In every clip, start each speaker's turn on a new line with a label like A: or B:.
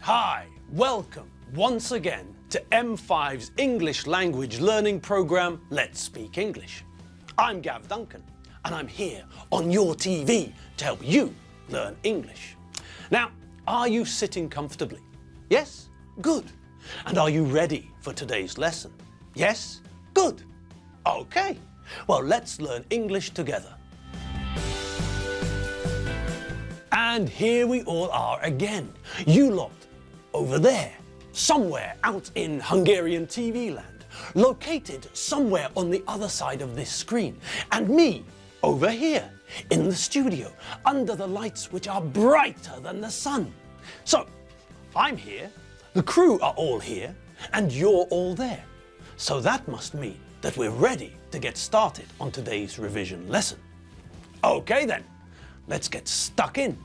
A: Hi, welcome once again to M5's English language learning program, Let's Speak English. I'm Gav Duncan, and I'm here on your TV to help you learn English. Now, are you sitting comfortably? Yes? Good. And are you ready for today's lesson? Yes? Good. Okay. Well, let's learn English together. And here we all are again. You lot over there, somewhere out in Hungarian TV land, located somewhere on the other side of this screen. And me over here in the studio, under the lights which are brighter than the sun. So, I'm here, the crew are all here, and you're all there. So that must mean that we're ready to get started on today's revision lesson. Okay then, let's get stuck in.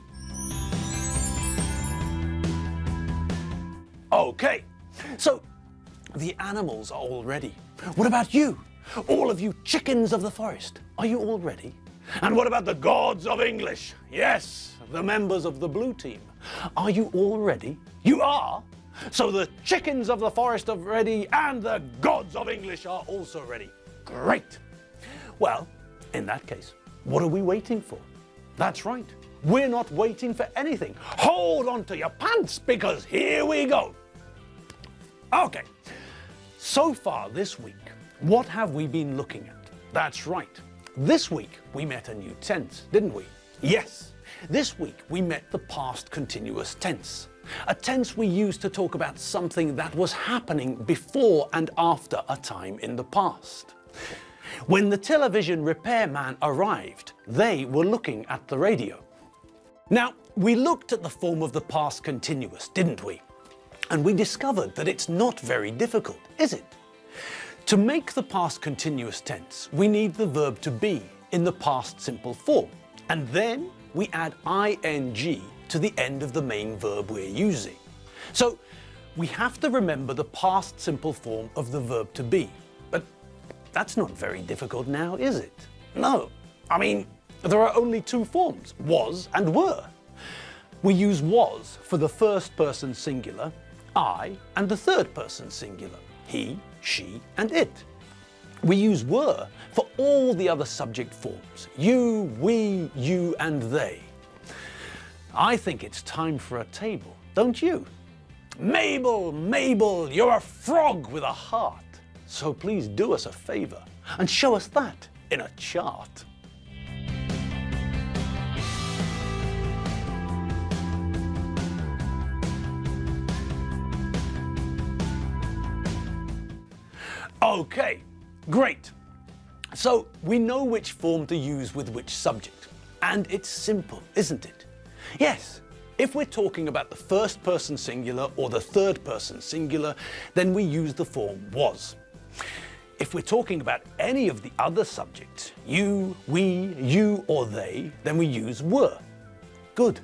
A: Okay, so the animals are all ready. What about you? All of you chickens of the forest, are you all ready? And what about the gods of English? Yes, the members of the blue team. Are you all ready? You are? So the chickens of the forest are ready and the gods of English are also ready. Great. Well, in that case, what are we waiting for? That's right. We're not waiting for anything. Hold on to your pants because here we go. Okay, so far this week, what have we been looking at? That's right. This week we met a new tense, didn't we? Yes, this week we met the past continuous tense. A tense we use to talk about something that was happening before and after a time in the past. When the television repairman arrived, they were looking at the radio. Now, we looked at the form of the past continuous, didn't we? And we discovered that it's not very difficult, is it? To make the past continuous tense, we need the verb to be in the past simple form. And then we add ing to the end of the main verb we're using. So we have to remember the past simple form of the verb to be. But that's not very difficult now, is it? No. I mean, there are only two forms, was and were. We use was for the first person singular, I, and the third person singular, he, she, and it. We use were for all the other subject forms, you, we, you, and they. I think it's time for a table, don't you? Mabel, Mabel, you're a frog with a heart. So please do us a favor and show us that in a chart. Okay, great. So we know which form to use with which subject. And it's simple, isn't it? Yes, if we're talking about the first person singular or the third person singular, then we use the form was. If we're talking about any of the other subjects, you, we, you, or they, then we use were. Good.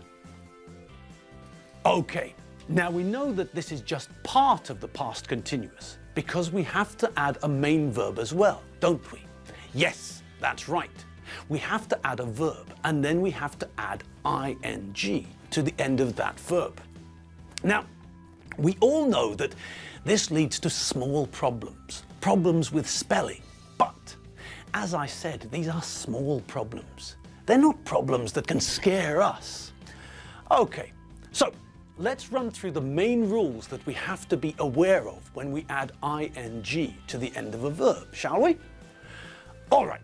A: Okay, now we know that this is just part of the past continuous because we have to add a main verb as well, don't we? Yes, that's right. We have to add a verb and then we have to add ing to the end of that verb. Now, we all know that this leads to small problems with spelling. But, as I said, these are small problems. They're not problems that can scare us. Okay, so let's run through the main rules that we have to be aware of when we add ing to the end of a verb, shall we? All right,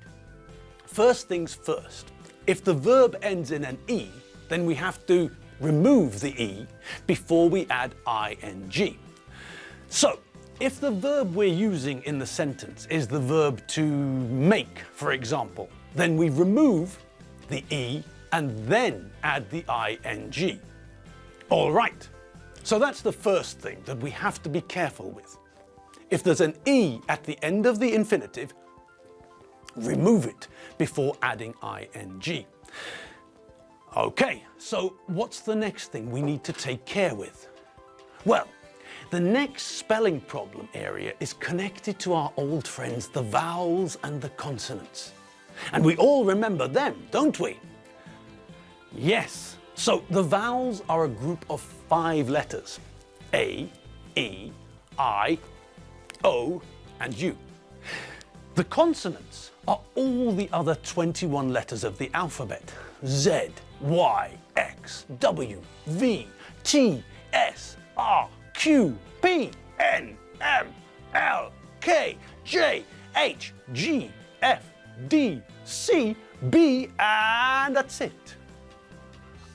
A: first things first. If the verb ends in an E, then we have to remove the E before we add ing. So, if the verb we're using in the sentence is the verb to make, for example, then we remove the E and then add the ing. All right, so that's the first thing that we have to be careful with. If there's an E at the end of the infinitive, remove it before adding ing. Okay, so what's the next thing we need to take care with? Well, the next spelling problem area is connected to our old friends, the vowels and the consonants. And we all remember them, don't we? Yes, so the vowels are a group of 5 letters. A, E, I, O, and U. The consonants are all the other 21 letters of the alphabet. Z, Y, X, W, V, T, S, R, Q, P, N, M, L, K, J, H, G, F, D, C, B, and that's it.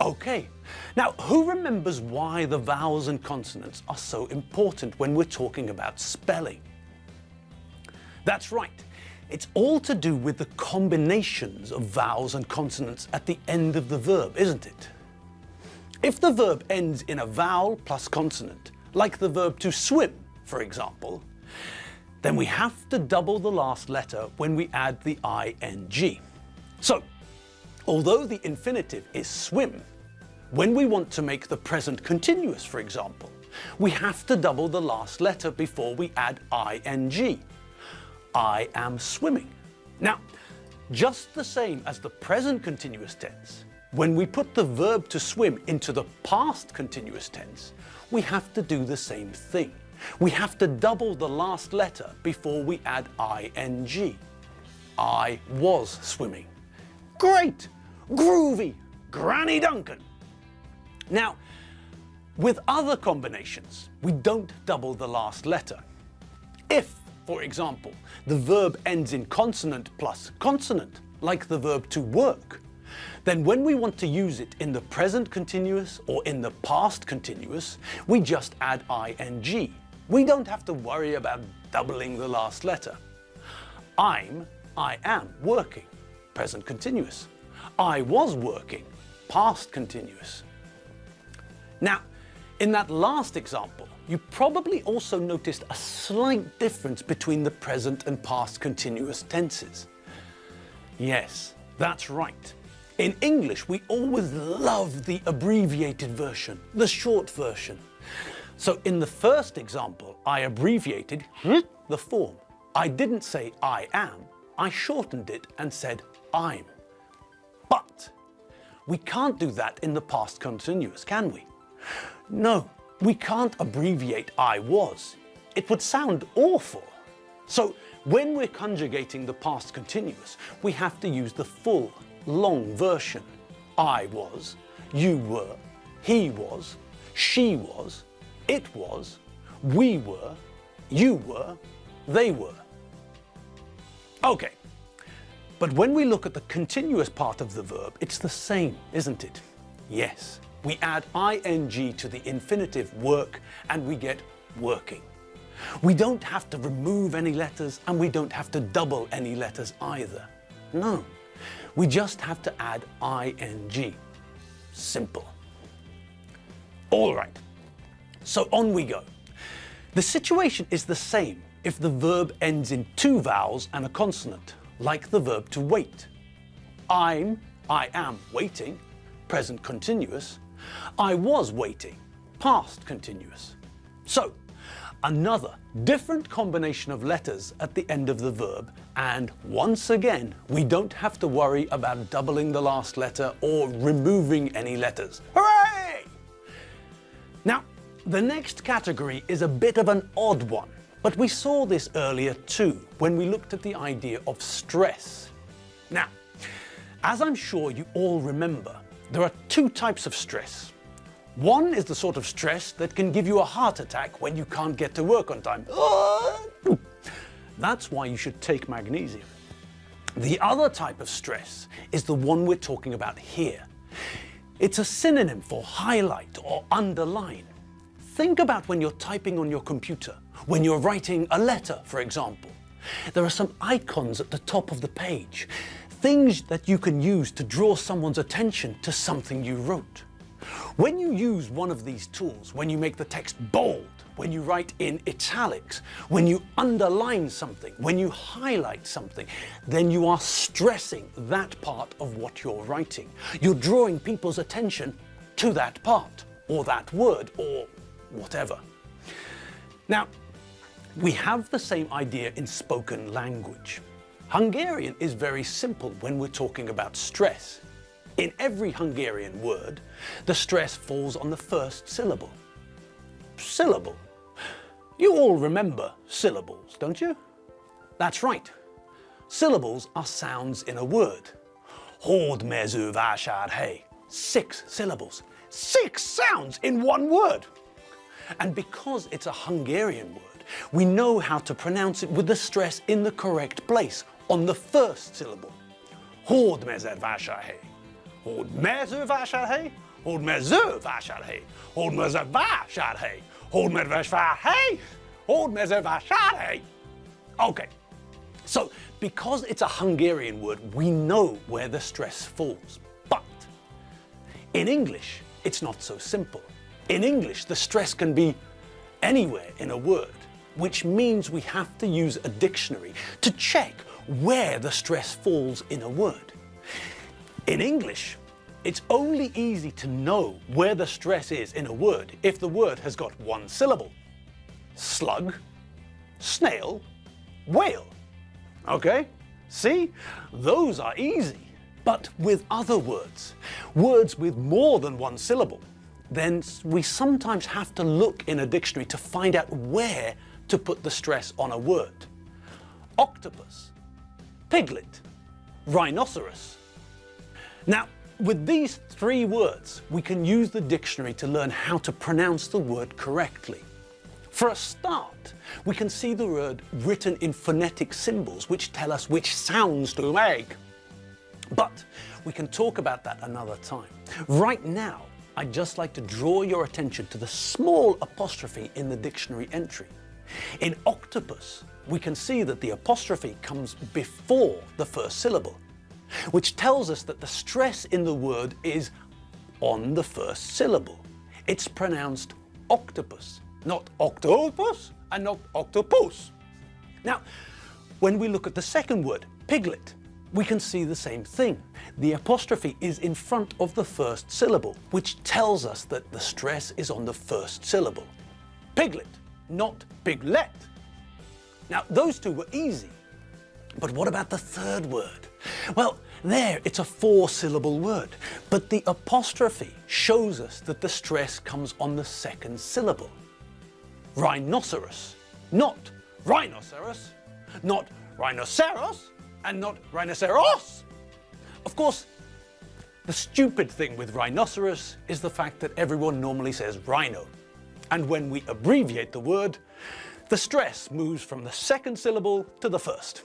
A: Okay, now who remembers why the vowels and consonants are so important when we're talking about spelling? That's right, it's all to do with the combinations of vowels and consonants at the end of the verb, isn't it? If the verb ends in a vowel plus consonant, like the verb to swim, for example, then we have to double the last letter when we add the ing. So, although the infinitive is swim, when we want to make the present continuous, for example, we have to double the last letter before we add ing. I am swimming. Now, just the same as the present continuous tense, when we put the verb to swim into the past continuous tense, we have to do the same thing. We have to double the last letter before we add ing. I was swimming. Great! Groovy! Granny Duncan! Now, with other combinations, we don't double the last letter. If, for example, the verb ends in consonant plus consonant, like the verb to work, then when we want to use it in the present continuous or in the past continuous, we just add ing. We don't have to worry about doubling the last letter. I am working, present continuous. I was working, past continuous. Now, in that last example, you probably also noticed a slight difference between the present and past continuous tenses. Yes, that's right. In English, we always love the abbreviated version, the short version. So in the first example, I abbreviated the form. I didn't say I am, I shortened it and said I'm. But we can't do that in the past continuous, can we? No, we can't abbreviate I was. It would sound awful. So when we're conjugating the past continuous, we have to use the full, long version. I was, you were, he was, she was, it was, we were, you were, they were. Okay, but when we look at the continuous part of the verb, it's the same, isn't it? Yes, we add ing to the infinitive work and we get working. We don't have to remove any letters and we don't have to double any letters either. No, we just have to add ing. Simple. All right, so on we go. The situation is the same if the verb ends in two vowels and a consonant, like the verb to wait. I am waiting, present continuous. I was waiting, past continuous. So, another different combination of letters at the end of the verb, and once again, we don't have to worry about doubling the last letter or removing any letters. Hooray! Now, the next category is a bit of an odd one, but we saw this earlier too, when we looked at the idea of stress. Now, as I'm sure you all remember, there are two types of stress. One is the sort of stress that can give you a heart attack when you can't get to work on time. That's why you should take magnesium. The other type of stress is the one we're talking about here. It's a synonym for highlight or underline. Think about when you're typing on your computer, when you're writing a letter, for example. There are some icons at the top of the page, things that you can use to draw someone's attention to something you wrote. When you use one of these tools, when you make the text bold, when you write in italics, when you underline something, when you highlight something, then you are stressing that part of what you're writing. You're drawing people's attention to that part, or that word, or whatever. Now, we have the same idea in spoken language. Hungarian is very simple when we're talking about stress. In every Hungarian word, the stress falls on the first syllable. syllable. You all remember syllables, don't you? That's right. Syllables are sounds in a word. Hord mezu vashar hey. 6 syllables. 6 sounds in one word. And because it's a Hungarian word, we know how to pronounce it with the stress in the correct place, on the first syllable. Hord mezu vashar hey. Hord mezu vashar hey. Hord mezu vashar hey. Hord mezu vashar hey. Hord mezu vashar hey. Hord mezu vashar hey. Okay. So, because it's a Hungarian word, we know where the stress falls. But in English, it's not so simple. In English, the stress can be anywhere in a word, which means we have to use a dictionary to check where the stress falls in a word. In English, it's only easy to know where the stress is in a word if the word has got one syllable. Slug, snail, whale. Okay? See? Those are easy. But with other words, words with more than one syllable, then we sometimes have to look in a dictionary to find out where to put the stress on a word. Octopus, piglet, rhinoceros. Now, with these 3 words, we can use the dictionary to learn how to pronounce the word correctly. For a start, we can see the word written in phonetic symbols which tell us which sounds to make. But we can talk about that another time. Right now, I'd just like to draw your attention to the small apostrophe in the dictionary entry. In octopus, we can see that the apostrophe comes before the first syllable, which tells us that the stress in the word is on the first syllable. It's pronounced octopus, not octopus and not octopus. Now, when we look at the second word, piglet, we can see the same thing. The apostrophe is in front of the first syllable, which tells us that the stress is on the first syllable. Piglet, not piglet. Now, those 2 were easy. But what about the third word? Well, there it's a 4-syllable word, but the apostrophe shows us that the stress comes on the second syllable. Rhinoceros, not rhinoceros, not rhinoceros, and not rhinoceros. Of course, the stupid thing with rhinoceros is the fact that everyone normally says rhino. And when we abbreviate the word, the stress moves from the second syllable to the first.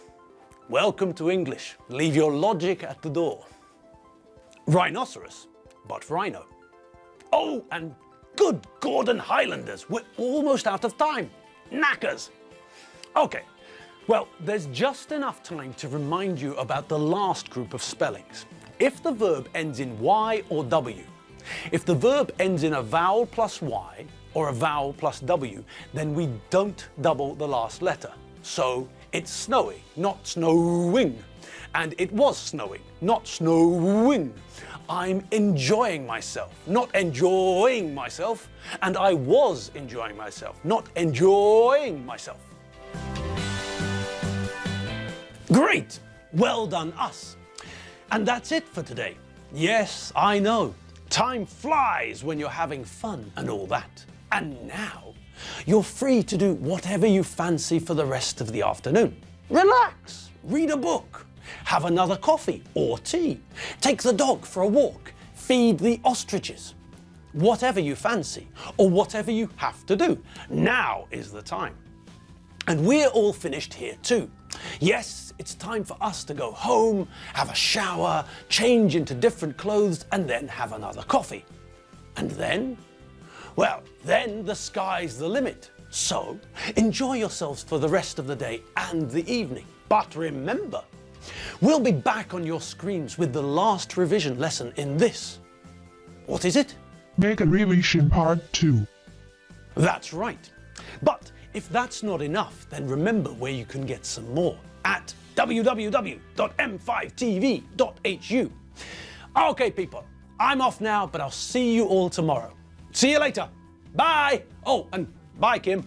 A: Welcome to English. Leave your logic at the door. Rhinoceros, but rhino. Oh, and good Gordon Highlanders, we're almost out of time. Knackers. Okay, well, there's just enough time to remind you about the last group of spellings. If the verb ends in Y or W, if the verb ends in a vowel plus Y or a vowel plus W, then we don't double the last letter. So it's snowy, not snowing. And it was snowing, not snowing. I'm enjoying myself, not enjoying myself. And I was enjoying myself, not enjoying myself. Great! Well done, us. And that's it for today. Yes, I know. Time flies when you're having fun and all that. And now, you're free to do whatever you fancy for the rest of the afternoon. Relax, read a book, have another coffee or tea, take the dog for a walk, feed the ostriches. Whatever you fancy, or whatever you have to do, now is the time. And we're all finished here too. Yes, it's time for us to go home, have a shower, change into different clothes, and then have another coffee. And then? Well, then the sky's the limit. So, enjoy yourselves for the rest of the day and the evening. But remember, we'll be back on your screens with the last revision lesson in this. What is it?
B: Make a revision part 2.
A: That's right. But if that's not enough, then remember where you can get some more at www.m5tv.hu. Okay, people, I'm off now, but I'll see you all tomorrow. See you later. Bye. Oh, and bye, Kim.